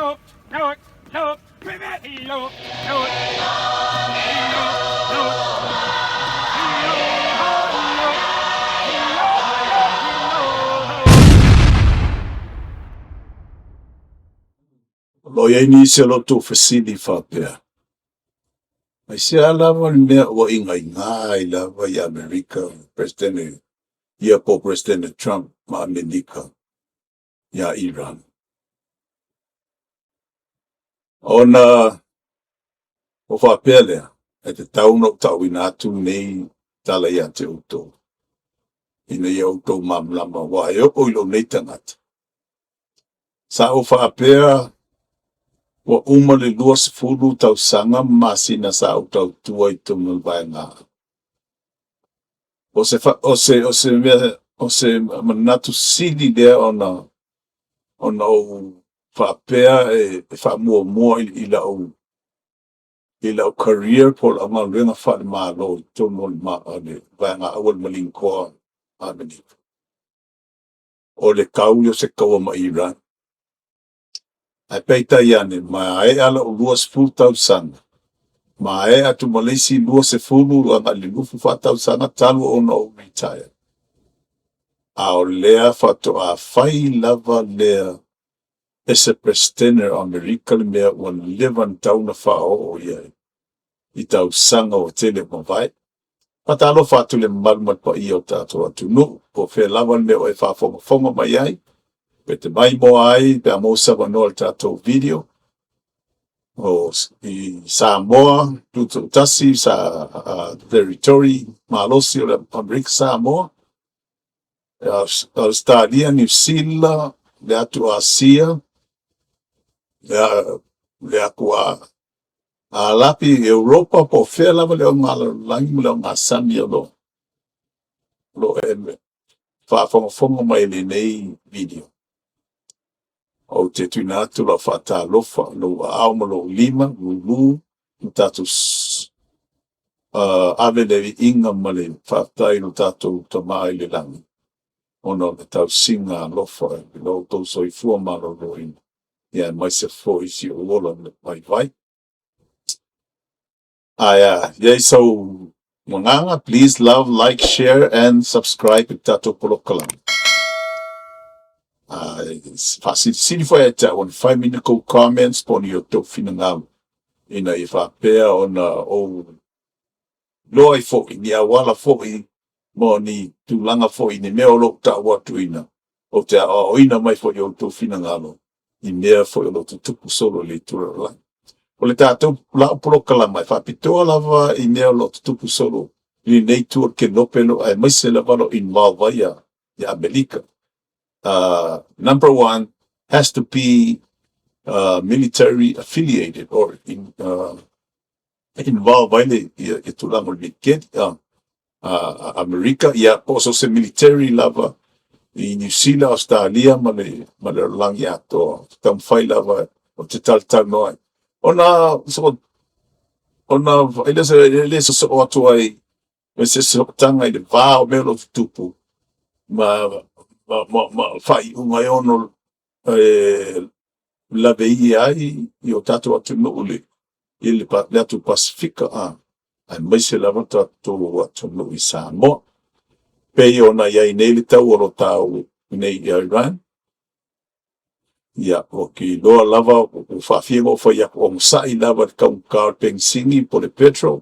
Lo ia ni se lo tu fasili whapea. Ai se alawa ni mea o inga i lava i Amerika, President ia po President Trump ma Amerika ia Iran. Ona o whapea lea, e te tauno tau ina atu nei tala ia te uto. Ina ia uto mamlama wa e o ilo nei tangata. Sa o whapea wa uma le lua se fulu tau sanga masina sa o tau tua i tumu vai ngā. O se manatu sili lea ona o whapea e whamua i la o career po la ngā renga whare maa lo i tumu vai ngā awal malinkoa ameni. O le kauli o se kaua ma Iran. Ai peita iane, ma e ala o lua se fulu tau sanga. Ma e atu Malaysi lua se fulu anga le lufu whatau sanga talu ona o retire. A o lea whato a whai lava lea e se prestener o Amerika le mea ua levan tauna whao o iai. I tau sanga o tele mawai. Patalo whatu le malmat pa i o tato atu nu. Po whea lava le mea o e whafonga mai ai. Pe te mai mo ai, pe a mo sawa no al tato video. O i Samoa, tutu tasi sa territory malosi o le Amerika Samoa. Australia, New Zealand, le atu Asia, le aku a lapi Europa po whea lava leo ngā langi leo ngā sami o lo e whaafonga mai le nei video. O te tuina atu la whata lofa, lo aoma lo lima, lulu, tatu ave le inga male whatai no tatu tamai le langi. Ona le tau singa lofa, lo tau soi fua maro lo ina. Ia mai se fo isi o wola mai vai. Yei so manganga, please love, like, share, and subscribe to Tato Polokalam. Sini foi até 5-minute comments poni o tau finangam ina I whapea ona o loa I fo I ni awala fo I mo ni tūlanga fo I ni mea o lo ta watu ina o te o ina mai fo I o tau finangalo I mea fo I lo tupu solo le tura lang. O le tātou la Polokala mai whapitoa lava I mea o lo tupu solo I nei tua ke nopelo ai mai se lava lo involve ia Amerika. Number one has to be military affiliated or involved by the tulang get America. Yeah, also se military lava I New Zealand, Australia, male lang ya to tam fai lava o te tal noi. Ona ele so o to ai se so tanga I de va o melo tupu ma fai unga ono la veia ai I o tato atu nuule I le atu Pasifika ai mai se lava tato atu nu I Samoa pei ona iai nei le tau oro tau nei Iran ia o ki loa lava o whawhienga o whai ako o msai lava kau peng singi po le petrol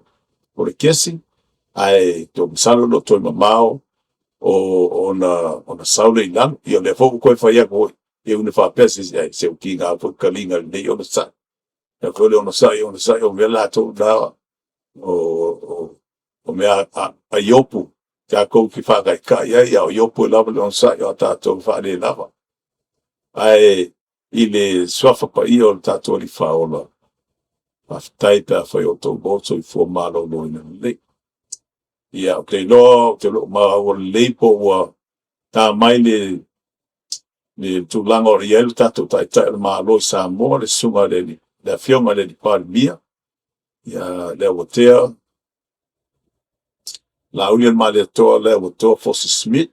po le kesi ai to msalo no toi mamao ona saule I lana ia le foku koe whai ako e une whapesi se o ki ngā whakalinga nei ona sa e kole ona sa o mea lato dawa o mea a iopu te kou ki whakai ka ia o iopu lava le ona sa o tātou whare lava ai I le swafa pa I o tātou li whaola tai pia whai o tau boto I fua malo no ina le ia o te lo maa o leipo ua tā mai le tūlanga o rielu tātou tai maa lo I Samoa le sunga le whionga le pāri mia ia le awatea la ulian maa le toa le awatea Foster Smith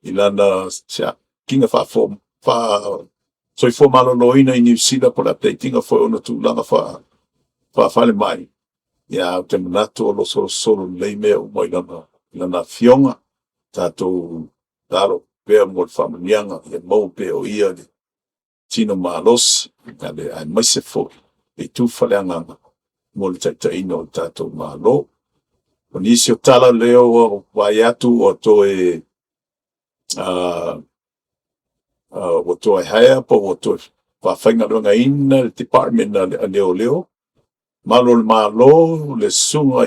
I lana kinga wha So I fo maloloina i New Zealand po la pleitinga fo ona tulaga fale mai. Ia te manatu o loso solo lei mea umai lana fionga tātou daro pea mo le whamanianga ia mau pea o ia le tino malos ale ai maise fo e tu fale anganga mo le taitaina o tātou malo. O nisi o tala leo o vai atu o toe o toe haia po o toe whawhainga runga ina le department a leo. Malo le malo le sunga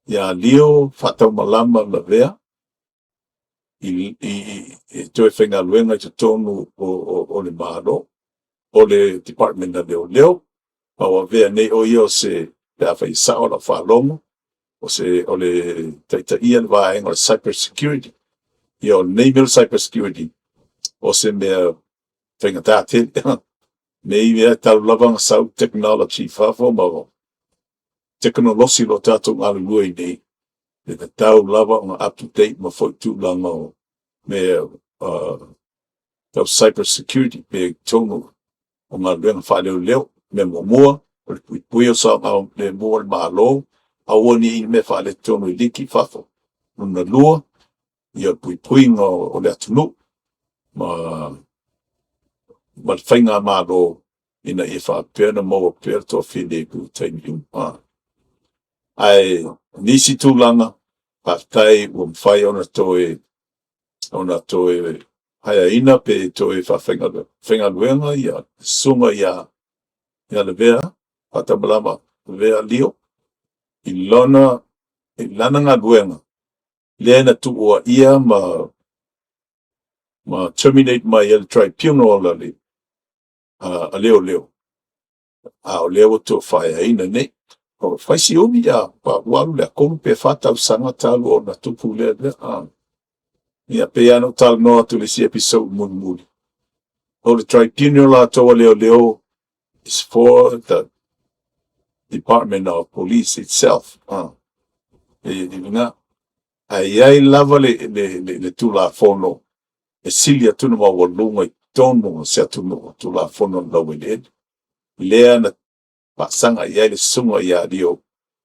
ia lio whatau malama la vea i toe whainga luenga i te tonu o le malo o le department a leo. Ma wa vea nei o ia o se pea whai sao la whalongo o le taita ia le vaenga o le cyber security. Ia o nei mil cyber security o se mea whainga tātele. Nei mea tau lavanga sau technology whafo ma teknolosi lo tātou alua i nei. E ka tau lava o up to date ma foi tūlanga o mea tau cyber security me tonu o ngā luenga whāleo leo me mua o le pui o sa ngā le mua le mahalo aua ni i me whāle tonu i liki whafo. Nuna lua ia pui ngā o le atunu ma le whainga mahalo ina e whapena maua pēr toa whine ku taimiu. Ai nisi tūlanga pātai o mwhai ona toe haia ina pe toe whawhenga luenga ia sunga ia le vea patamalama vea lio i lana ngā luenga lea na tuua ia ma terminate mai el tribunal ali a leo a o leo to whaia ina nei o whaisi umi ia pa walu lea konu pe whatau sanga talu o na tupu lea ia pe ano tal noa tu le si episode muni. O le tribunal a toa leo is for the Department of Police itself. Nga ai lava le tula fono e silia tunu ma walunga i tonu se tunu tula fono lawe lea na pasanga ia le sunga ia dio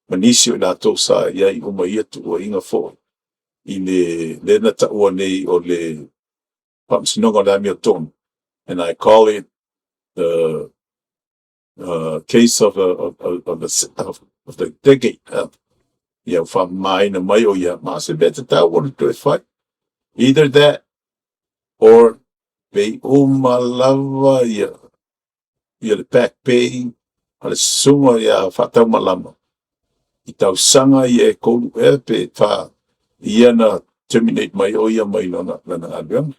manisio na tosa ia i uma ia tu o inga fo i le na taua nei o le pamsinonga la mio tonu. And I call it the case of the decade. Ia whamai na mai o ia maase beta tau o to fight. Either that or pei umalawa ia le back pay ale sunga ia whatau malama. I tau sanga ia e kolu e pe ta ia na terminate mai o ia mai lana aduang.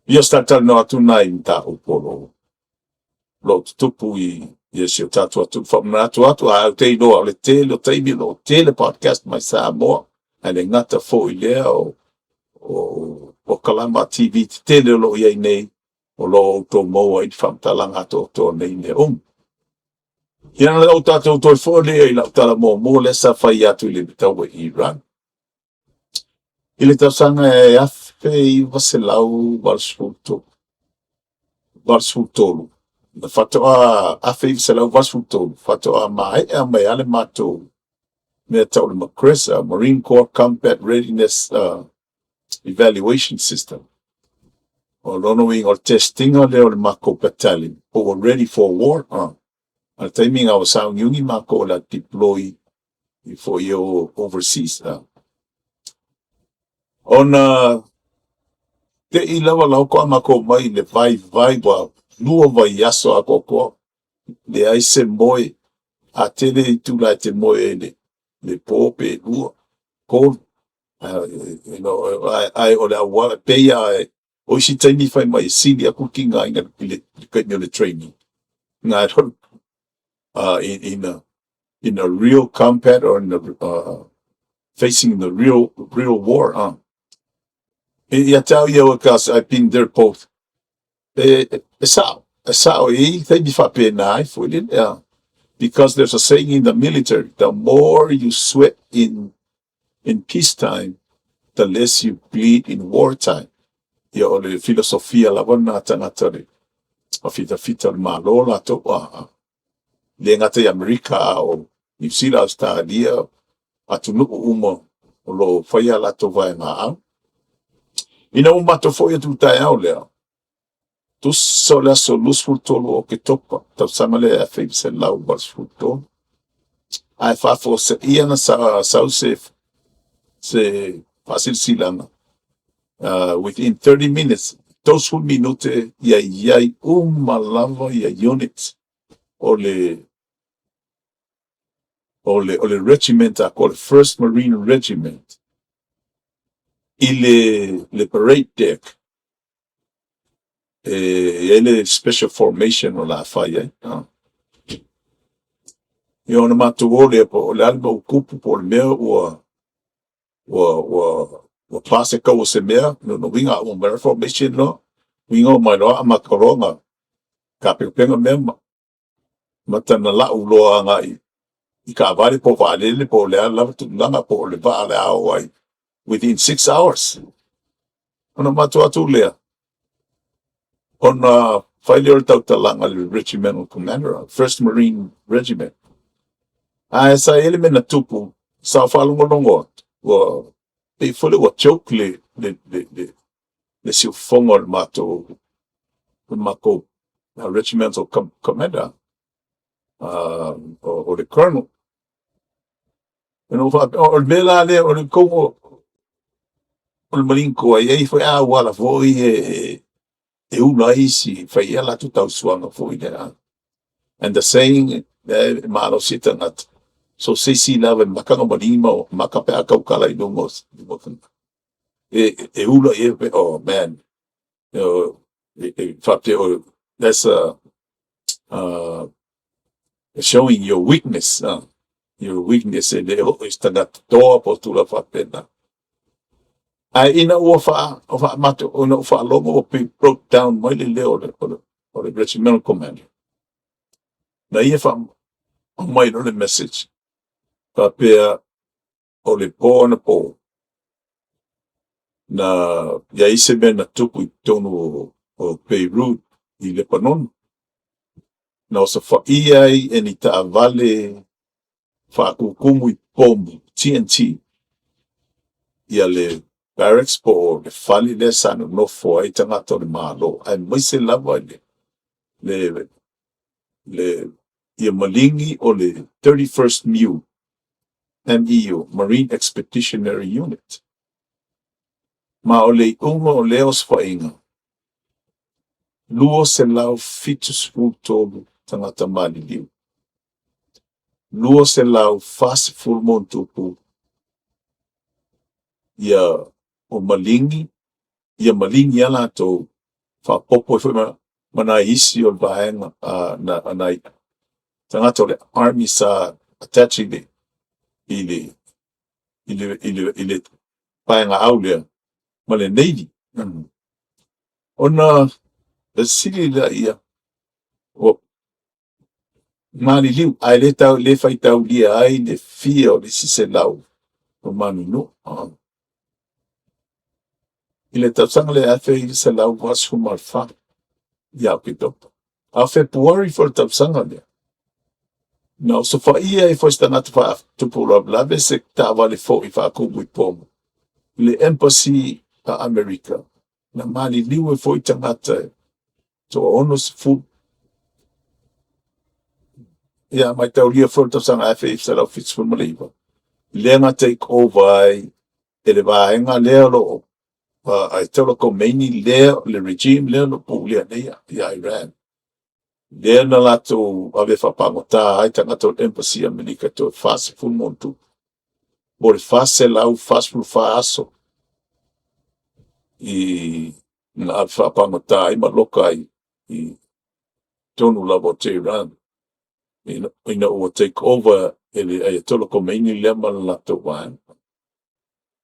Ia startal no atu nai mta upolo. Lo tupu ia si o tatu atu whamana atu a te inoa le tele o teimi lo tele podcast mai sa moa. Ale ngata fo i lea o Kalama TV te tele lo iai nei o lo to moa i whamtalanga to nei ne Ia na o tatu to fo lea i lau tala mo le sa whai atu i le bitau e Iran. I le tausanga e afe i waselau Varsfutolu. Na whatoa afe i waselau Varsfutolu. Whatoa mai mai ale matou. Mea tau le McChrysler, Marine Corps Combat Readiness Evaluation System. O lono i ngor testinga leo le Mako Battalion. O we're ready for war. Al timing I was sound yungi Mako la deploy for your overseas. On te I lawa lau ko Mako mai le vai wa lua vai yaso a koko. Le aise moe a tele I tula te moe le pope lua. Cold. You know, I o le awala peia o si taimi fai mai sili a kukinga inga le training. Nga ron in a real combat or in the facing the real war. I tell you because I've been there both. Sao taimi fa pe nai for it. Because there's a saying in the military, the more you sweat in peacetime, the less you bleed in wartime. ia o le filosofia lava na tangata le a fita le malo la to le ngata i Amerika o New Zealand Australia atu nuku uma o lo whaia la to vai ngā au. Ina umato fo ia tutai au lea. Tus so lea so lusful tolu o ke topa. Tau sama le a whaip se lau barsful tolu. Ai whafo se ia na sau se fasil silana. Within 30 minutes, those who minute iai malava ia units o le regiment a called First Marine Regiment. Le parade deck. Ele special formation o la faia. E ona matuole po le alba o kupu po le mea o pase ka o se mea no winga o mera formation no winga o mai loa makaronga ka penga mea matana la uloa ngai I ka vale po valele po le ala tu langa po le va ale ai within 6 hours. Ona matu lea. On failure tautalanga le regimental commander, First Marine Regiment. Sa element na tupu sa falungonongot wa pe fole wa choke le si fongol mato mako regimental commander or the colonel. You know, or mela le or ko o malinko ai foi wala foi e una isi fai ala tu tau suanga foi de. And the saying malo sita ngat so se si lava makanga malimo makape akau I nomos e una oh man you know that's showing your weakness and they always tagat toa po tu la fapena ai ina o fa mato o fa longo pe broke down mai le leo o le regimental commander na ia fa mai no le message pa pe o le po na ia ise ben na tupu I tonu o Beirut I Lebanon na o sa fa iai e ni ta vale fa kukumu I pombu TNT ia le barracks po le fali le sanu no fo ai tanga to le malo ai mai se lava le ia malingi o le 31st MEU Marine Expeditionary Unit ma o le unga o leos fa inga luo se lau fitus tolu tangata mali liu luo se lau fast full montupu ia o malingi ala to fa popo foi mana isi o vaenga na tangata o le army sa attaching ile paenga aulea ma le navy ona the city la ia o mani liu ai le fai tau lia ai le fia o le sise lau o mani no ile tausanga le afe I se lau wasu malfa ia pitopa a February for tausanga le no so fa ia I foi stanata fa tupu la se tava le fo I fa kubu I pomo le embassy a America na mani liu e foi tangata to onos food ia mai tau lia for tausanga afe I se lau fits maliva lenga take over ai ele vaenga lea lo ai tolo ko maini lea le regime lea lo pu lea lea ia Iran lea na lato ave whapangota ai tangata o embassy Amerika to fast full montu mo le fast lau fast full fa aso I na ave whapangota ai maloka I tonu lavo te Iran ina ua take over ele ai tolo ko maini lea ma lato waen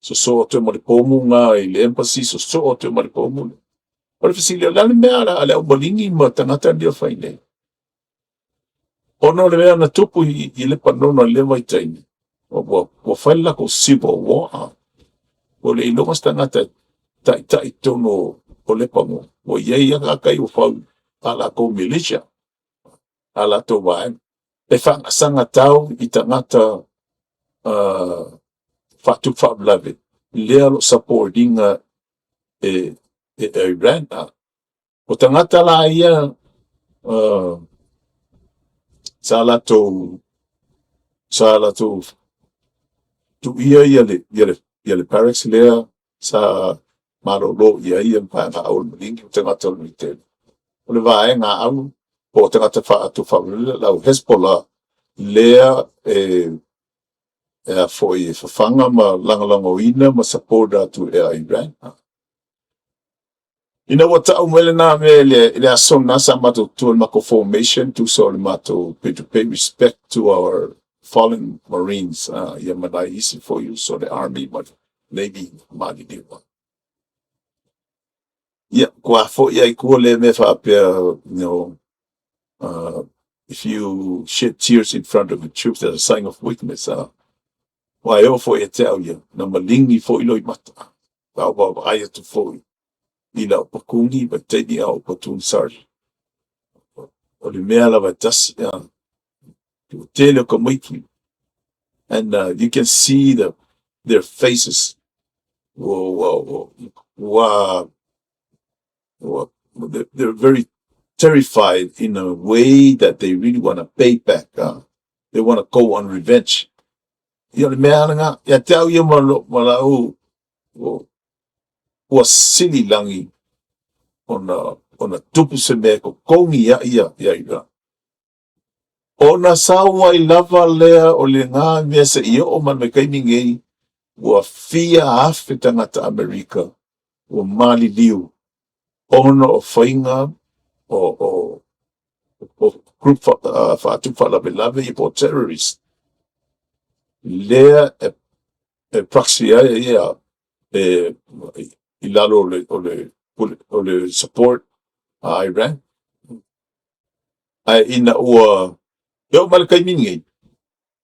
so o te maripomu ngā I le embassy so o te maripomu o le fisili lale mea ale au malingi ma tangata ndia whaine ono le mea na tupu I le panona le waitaini o whaila ko civil war o le inongas tangata tai tono le pango. O iei anga kai o fau ala ko militia. Ala to wae. E whangasanga tau I tangata fatu whablave. Lea lo supportinga Iran. O tangata la ia sala to tu ia le Paris lea sa marolo ia pa nga au malingi tangata lo retail. O le vae nga au o tangata whaatu whablave lau Hezbollah lea foi whawhanga ma langalangoina ma supporta tu Iran. Ina wa ta'u mele na me le ason nasa mato tuan mako formation tu so le mato to pay respect to our fallen Marines. Ia manai isi for you so the Army but Navy mali diwa. Ia kwa fo ia ikua le me whapea, if you shed tears in front of the troops, that's a sign of weakness. Why eo fo e tell you, na malingi fo ilo I mata. Wao aia tu fo ila o pakuni, but teni au patun sarge. O le mea lava tasi, tu tele o ka maiki. And you can see their faces. They're very terrified in a way that they really want to pay back. They want to go on revenge. Ia le mea nga, ia tau ia malau ua sili langi ona tupu se mea ko kongi ia ira. Ona sawa I lava lea o le ngā mea se ia o man me kaimi ngei ua fia hafe tangata Amerika ua mali liu ona o whainga o group whaatu whalawelawe I po terrorist. Lea proxy ia I lalo o le support Iran. Ai ina ua eo malakai mingi.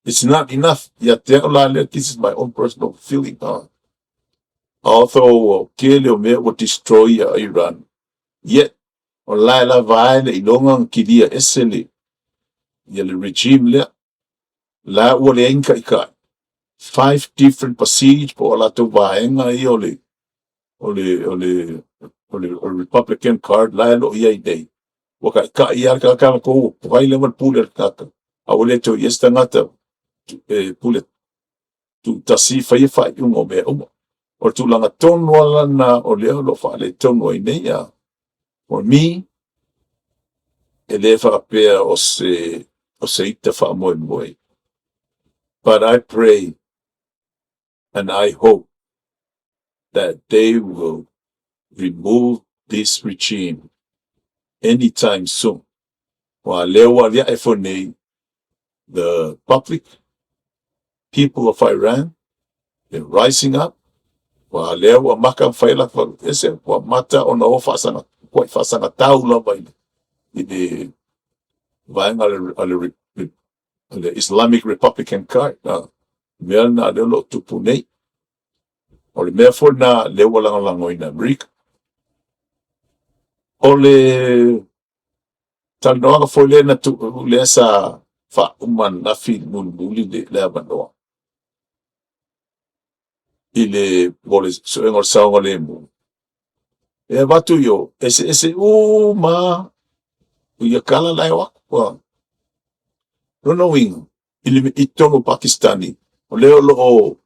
It's not enough. Ia te la this is my own personal feeling. Although kele o mea will destroy Iran. Yet o la vai le ilonga kilia esele. Ia le regime le la ua le inka ika. 5 different passage po la to vaenga I o le Republican card la lo ia idei. Waka ka ia ka ko pai le man puler ka. Awole to yesta ngata pulet tu tasi fai un o me o tu langa ton wala na o le lo fa le ton o ia. For me ele fa pe o se ita fa moi. But I pray and I hope that they will remove this regime anytime soon. Wa lewa lia efonei, the public people of Iran, they're rising up. Wa lewa maka faila ese wa mata ona o fasanga kwa fasanga taula ba I the Islamic Republican card. Mea na de lo tupunei. O le mea for na lewa lango ina Amerika. O le tanoanga foi le na tu le sa fa uman na fi mulmuli le abanoa. Ile vole so engor saunga le mu. E watu yo ese ma ia kala lai wa. No wing ile itongo Pakistani. O leo lo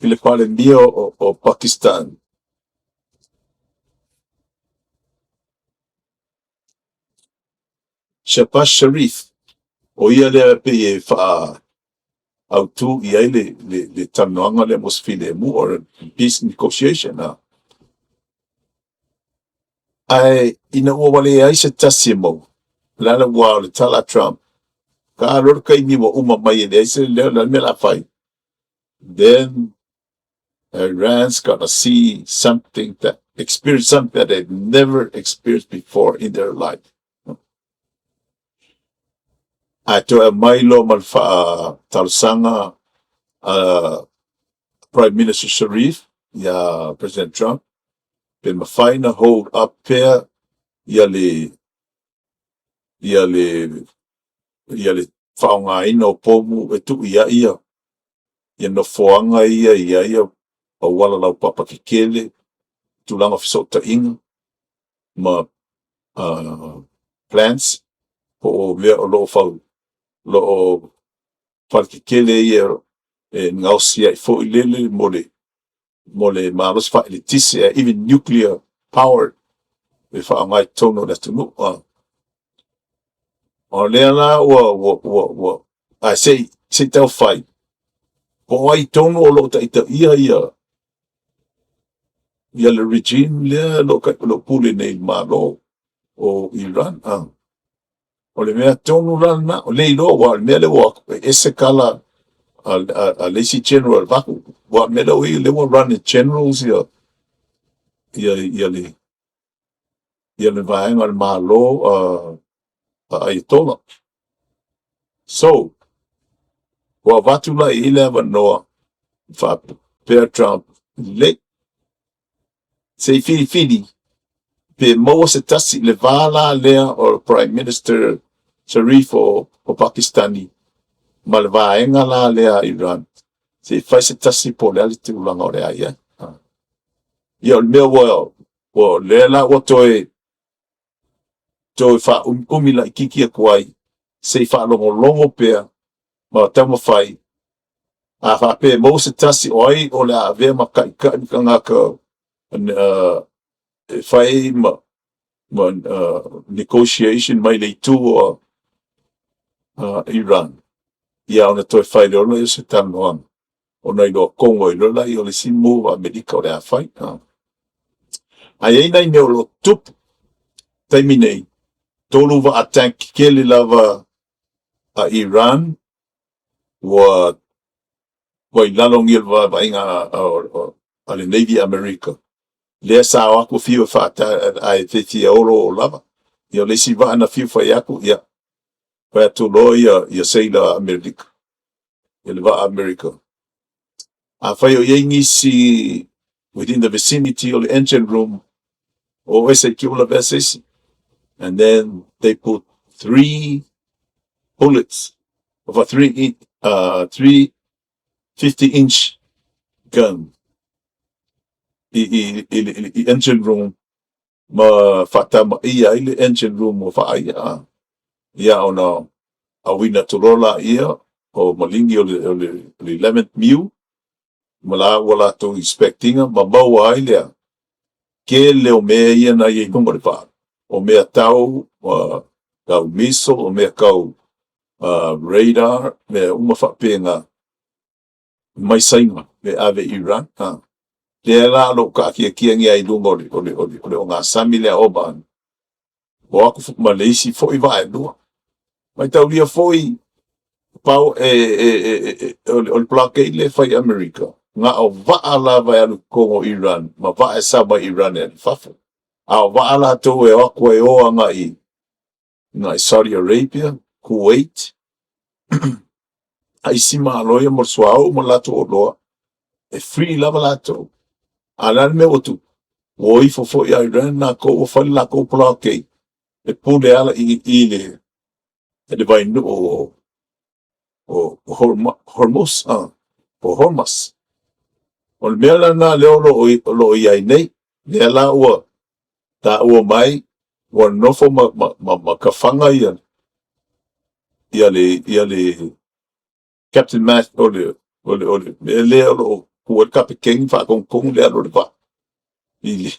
ile pale ndio o Pakistan. Shahbaz Sharif o ia le pe fa au tu ia le tanoanga le mosfile mu or peace negotiation ai ina o wale ai se tasimo lala wa le tala Trump ka lor kai ni mo uma mai le se le me la fai then Iran's gonna see experience something that they've never experienced before in their life. Ato e mailo malfa talsanga Prime Minister Sharif, President Trump, pe mawhaina hold up pea ia le whaongaina o pomu e tu ia no foanga ia o wala lau papa kikele tulanga fisota inga ma plants po mea o lo kikele ia e ngausia i fo ilele mole malos fa elitisi even nuclear powered e whaongai tono na tunu o lea la wa I say tau whai po ai tono o lo taita ia le regime lea lo pule nei malo o Iran o le mea tono lana o le ilo wa mea le wa ese kala a lazy general vaku wa mea le wa run generals le vaenga al malo Ayatollah. So, wa watu la ile wanoa fa per Trump le sei fili pe mo se tasi le vala lea o Prime Minister Sharif o Pakistani ma le vaenga la lea Iran sei fai se tasi po le ali te ulanga o lea ia o le mea wa lea la wa toi fa umila ikiki a kuai sei fa longo pea ma tamo fai a fa pe mo se tasi oi o le ave ma ka ngaka fai ma negotiation mai le tu o Iran ia ona toi fai le ona se tanoan ona i lo kongo i lo la i o le simu Amerika o le a fai ai ai nai neo lo tup taimi nei tolu va attack kele lava a Iran wa i lalong il va inga a le Navy America lea sa o aku fiu whaata ai te oro o lava ia le si va ana fiu whai aku ia whai atu lo ia seila America ia le va America a whai o iengi si within the vicinity of the engine room o ese ki ula veses and then they put 3 bullets of a 350-inch gun i engine room ma fata ma ia ile engine room o fa ia ona awina turola ia o malingi o le 11th Mew mala wala to expectinga ma bawa ile ke leo me ia na ia kongo le fa o me tau kau miso o me kau radar me uma fa penga mai sainga me ave Iran le la lo ka kia ngia i lungo o nga samile oban o aku fu Malaysia fo i vai do mai tau lia foi pau o le plake le fai America nga o va ala vai alu kongo Iran ma va sa ba Iran e fafu a va ala to e aku e o nga i Saudi Arabia Kuwait ai sima loya mo swao mo lato o loa e free lava lato ala me o tu o i fo ia Iran na ko o fa la ko plake e pule ala i le e vai no o Hormuz o Hormuz o le mea na leo lo i ai nei le la ua ta ua mai o nofo ma ka whanga ia le Captain Matt o le lea o kua kape keng wha kong lea lo le wha ili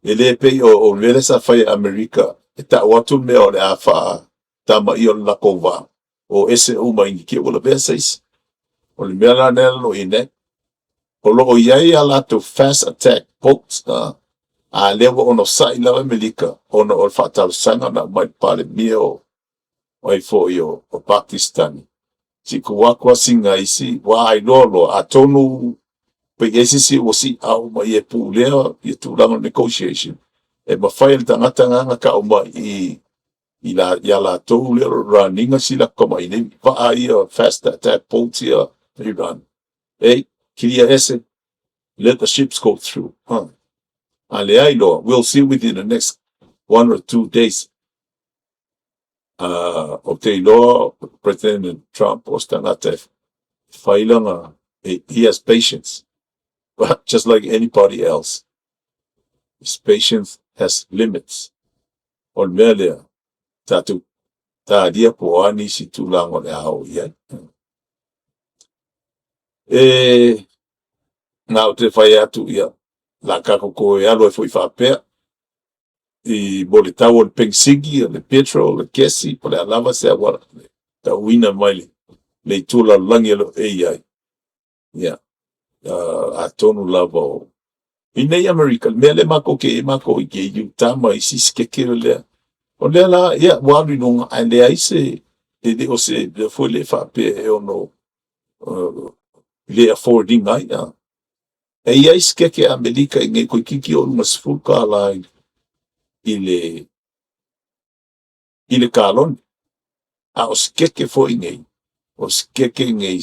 e le pei o lele sa whai Amerika e ta watu mea o le a wha tama i o la kova o ese uma ingi ki o la besais o le mea la nea lo ine o lo iai a la to fast attack boats a lewa ono sa i lawa Amerika ono o wha tau sanga na mai pale mea o ai fo i o Pakistani si kuwakwa singa isi wa ai lolo a tonu pe esi o si au mai e pu lea i tu langa negotiation e ma fail tangata nga ka o mai i la tolu le running sila koma i nei va ai fast attack boats ia Iran kilia ese let the ships go through We'll see within the next 1 or 2 days. President Trump was he has patience, but just like anybody else, his patience has limits. O mea lea, tatu tādia po ani si tūlanga le hao ia. Nā o te whai atu ia, la kako ko e alo e fui whapea, I mo le tau o le pengsigi, o le petrol, le kesi, po le alava se awara, ta uina mai le tūla langi alo e ai. Ia, a tonu lava o. I nei Amerika, mea le mako ke e mako I ke iu tama I siskeke lea. O lea la, ia, wāri nunga, a lea I se, de o se, de foi le whapea e ono, le affording ai, e ia iskeke Amerika I ngai koe kiki o mas fulka lai I le kalon. A o skeke foi ngai, o skeke ngai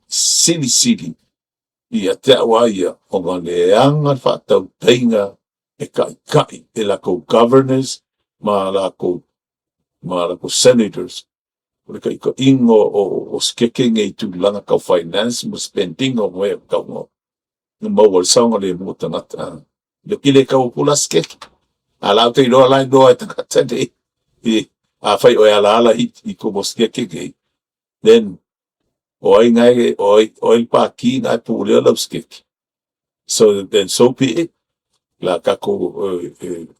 sili. Ia te awa ia, o ngā leanga whātau teinga e kai, e lako governors, ma lako senators, o le kai ka ingo o skeke ngai tu langa kau finance, mo spending o moe kau ngo. Mau saunga le mo tangata. Le kile kau pula skeke. A lau te iroa lai doa e tangata de. A whai o e ala I ko mo skeke kei. Then, oi ngai oi pa ki ngai pu le lau skeke. So then so be it. La kako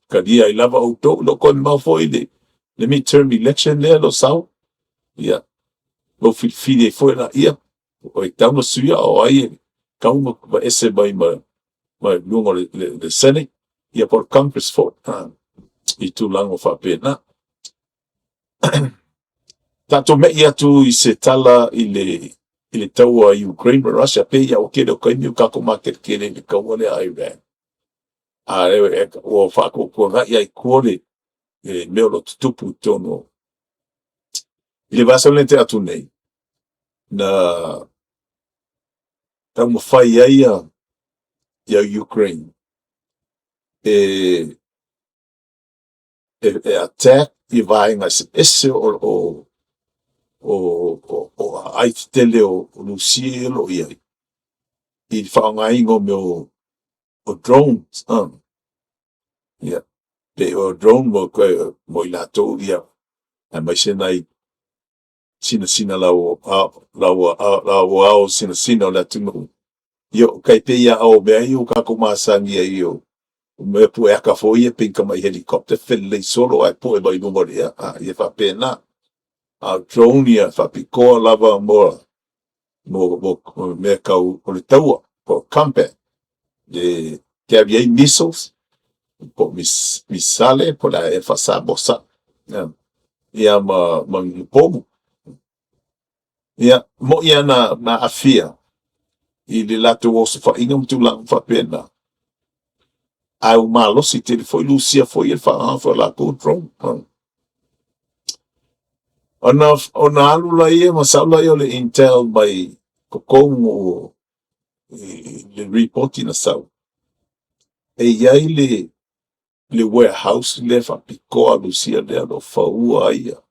kadia I lava auto lo kon mau foi le midterm election le lo sau. Ia. Lo fide foi la ia. O I tau no suia o ai kau mo ese mai ma lungo le Senate. Ia por Congress for. I tu lango fa pena. Tato me ia tu I se tala I le tau a Ukraine ma Russia pe ia o kere o kaimi o kako market kere le kau ole a Iran. A rewe o whako kua ngai ai kuore meo lo tutupu tono. I le vasa le te atu nei. Na tau mo whai ai ia Ukraine. E attack I vaenga se ese o ai te tele o Lucielo ia. I whaongaingo meo o drones. Ia. Pe o drone mo I lato ia. A mai se nai sina lau au sina o la tumu. Yo kai pe ia au mea I o kako masangi ai o me pu e aka fo ia pinka mai helicopter fele solo ai po e mai numeri ia. Ia fa pena. A drone ia fa pikoa lava mo me kau o le taua po campe de carrier missiles po misale po la e fa sa bosa. Ia ma pomu. Ia mo ia na afia I le lato o se fa ingam tu lang fa pena. Au malo si te foi Lucia foi el fa la ko drone. Ona alu la ia masala ia le intel mai kokongo le reporting na sau. E iai le warehouse le fa pikoa Lucia le alo fa ua ia.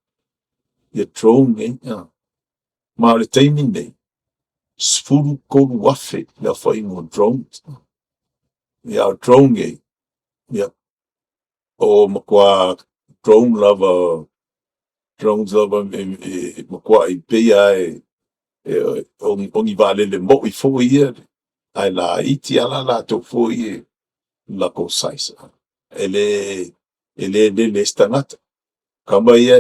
Ia drone ma le timing nei. Sfuru konu wafe le fa ingo drones. Ia drone ia. O makwa drones lava makwa I peia ongi vale le mo I fo ia. Ai la iti ala la to fo ia la ko saisa. Ele stangata. Kama ia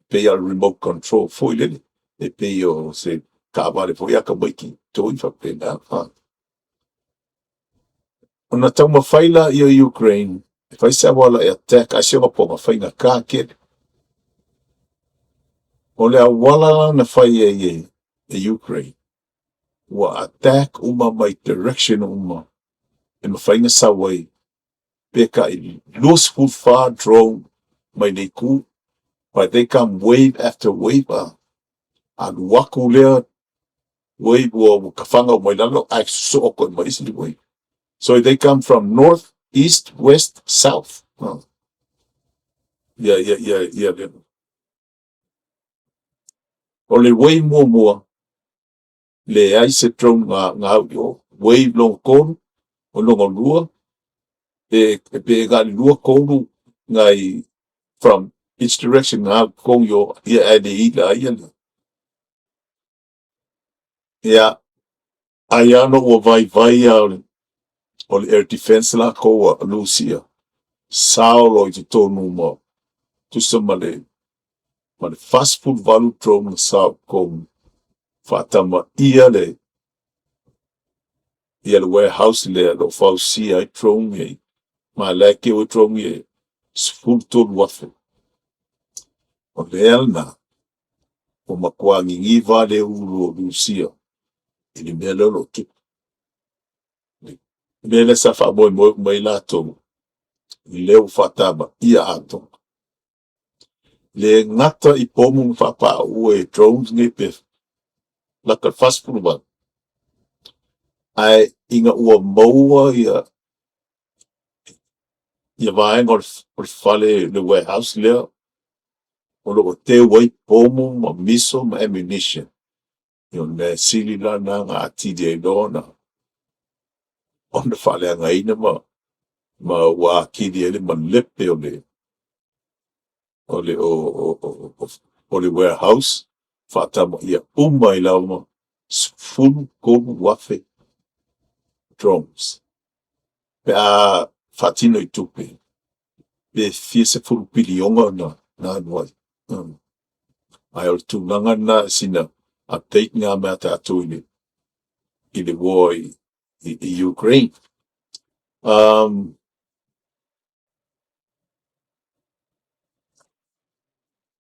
peia remote control fo ile. E peio se kāware fo ia ka maiki toi fa pena. Ona tau mawhaila I Ukraine. E whai se awala e attack. Ai se wapo mawhainga kākere. O le awala na whai e Ukraine. Wa attack uma mai direction uma. E mawhainga sawai. Peka I loose food far drone mai nei ku. But they come wave after wave. And waku lea wave o kawhanga o mai lalo. Ai so o koe mai sili wave. So they come from north east, west, south. Yeah. O le way mua le ai se trong ngā yo way long konu o longa lua pe ga lua konu ngai from each direction ngā kong yo ia ai ila ia ia ai ano o vai o le air defense la ko a Lucia Saulo i te tonu mo tu sa male fast food value drone sa kong fatama ia le warehouse le lo fausi ai drone ye ma le ke o drone ye full ton wafe o le alna o makwangi ngi vale ulu o Lucia ili mele lo tu mele sa fa boy mo mai la to le u fataba ia ato le ngata i pomu fa pa o e drones ngi pe la ka fast food ba ai inga ua maua ia vai ngor fale le warehouse le o lo te wai pomu ma miso ma ammunition yo ne sili la na nga ati de dona on the fale nga ina ma wa kidi ele ma lepe o le warehouse fata ma ia i la ma full komu wafe drums pe a fatino i tupe pe fie se full pilionga na noi ai o tūlanga na sina update ngā mea tātou i le war i Ukraine.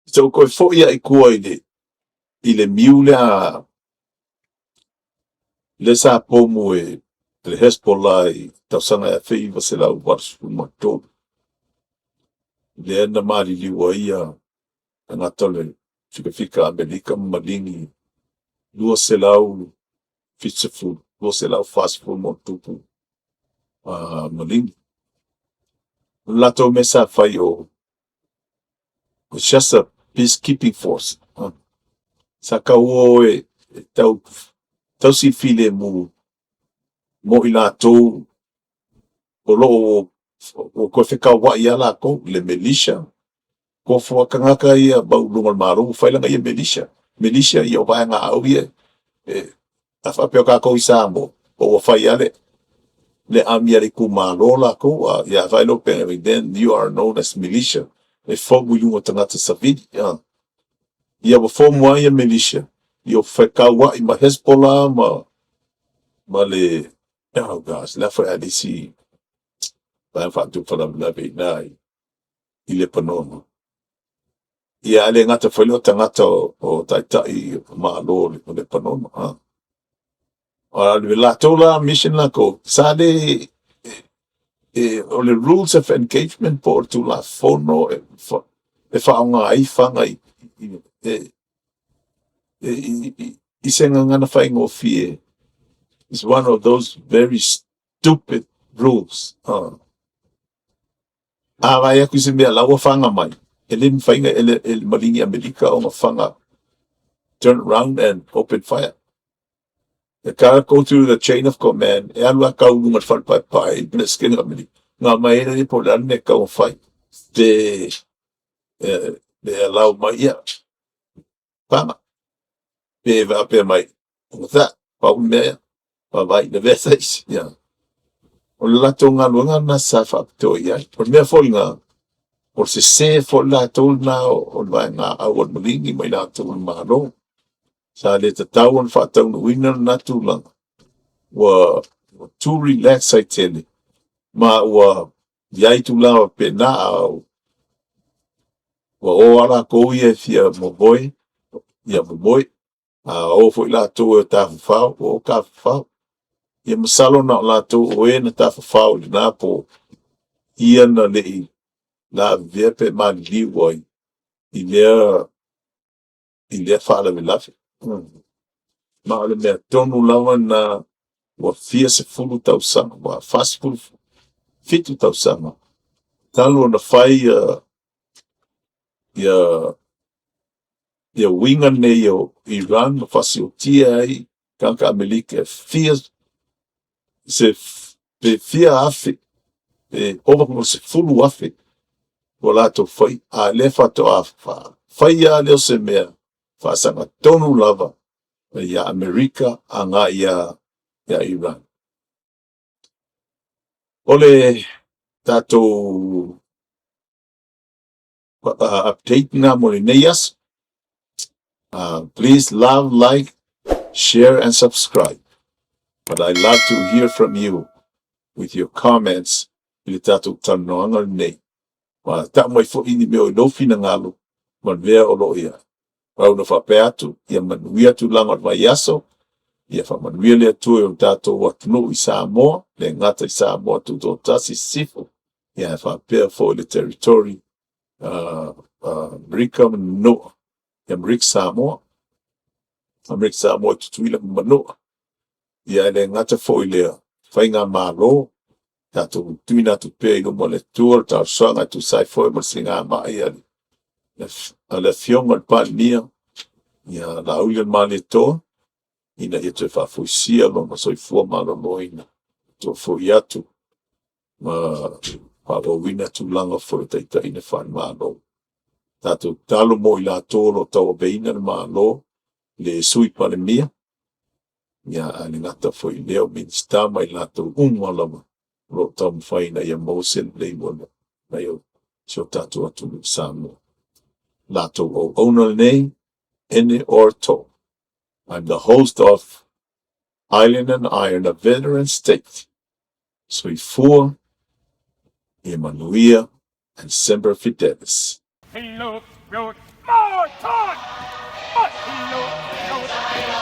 So koe fo ia i kua i le miu le sa pomu le Hezbollah i tausanga e whi wa se lau warsu mato. Le ena maari liwa ia ngā tole whika Amerika malingi lua se lau fitsefu, lua se lau fast food mo tupu malingi. Lato me sa whai it's just a peacekeeping force. Sa ka ua tau si file mo i lātou o loo o koe whika wa ia lākou le militia. Ko whakangaka ia bau lungal maru whailanga ia militia. Militia ia o vaenga au ia. A whapeo kākou i sāmo o whai ale le amiare ku malo lākou ia whailo penga then you are known as militia. E whogu yungo tangata savidi. Ia wa whomua ia militia. Ia wheka wa i ma Hezbollah ma le oh gosh, la fa adisi ba fa tu fa la be nai i le panono. Ia le ngata whailo tangata o tai ma lo le panono. O le la tola mission la ko sa le o le rules of engagement po tu la fono e fa nga ai fanga i senga ngana fa ngo fie. It's one of those very stupid rules. Vai aku se mea lawa fanga mai. Ele whainga ele malingi Amerika o fanga turn around and open fire. The car go through the chain of command. E alua kau lunga pai blesking Amerika. Ngā mai ni po lane kau fai. They allow my ia. Pama. Pe va pe mai. With that, pau mea. Pa vai the message. Yeah. O la tonga luanga na sa facto ia. O mea foi ngā. O se fo la tol na o vai ngā awon malingi mai la tol maro. Sa le te tauan fa tau na winner na tulang. Wa too relaxed I tell you. Ma wa yai tu la pe na au. Wa o ala ko ia fia mo boy. Ia mo boy. O foi la to ta fa o ka fa. Ia masalo na la to o e na ta fa na po. Ia na le la via pe ma li wai. Ile fa la lafi. Ma le me tonu lawa na wa fia se fulu tau sang wa fast food fitu tausanga. Talo na fai ia winga nei o Iran na fasiotia ai kanka Amerika fia afe ova mo se fulu afe o lato fai a le fato a fai a leo se mea fasanga tonu lava ia Amerika anga ia Iran. Ole tato update na mo le neias. Please love, like, share, and subscribe. But I love to hear from you with your comments. Ili tato tanoanga nei. Ma ta mai fo ini meo no fina ngalo. Man vea o lo ia. Rau na whape atu. Ia manuia tu langat mai yaso. Ia wha manuia lea tu e o tato watunu i Samoa. Le ngata i Samoa tu to tasi sifu. Ia whapea fo le territory. Rika manoa. Ia Rick Samoa. Rick Samoa tutuila manoa. Ia le ngata fo i lea. Whainga malo. Tato tuina tu pe no mo le tour ta sanga tu sai foi mo singa mai ali le fionga pa nia ia la ulian male to ina ia te fa fuisia lo mo soi fu malo moina to fo yatu ma pa bo wina tu langa fo te ina fa malo tato talo mo ila to lo to beina malo le sui pa le mia ia ani ngata fo i leo minsta mai la to malama lo tam faina ia mosen le mona na yo so tatu atu Samoa. Lato o owner name, Ene Orto. I'm the host of Island and Iron, a veteran state. Sui Fua, Emanuia, and Semper Fidelis. He looked good. More time! But he looked good.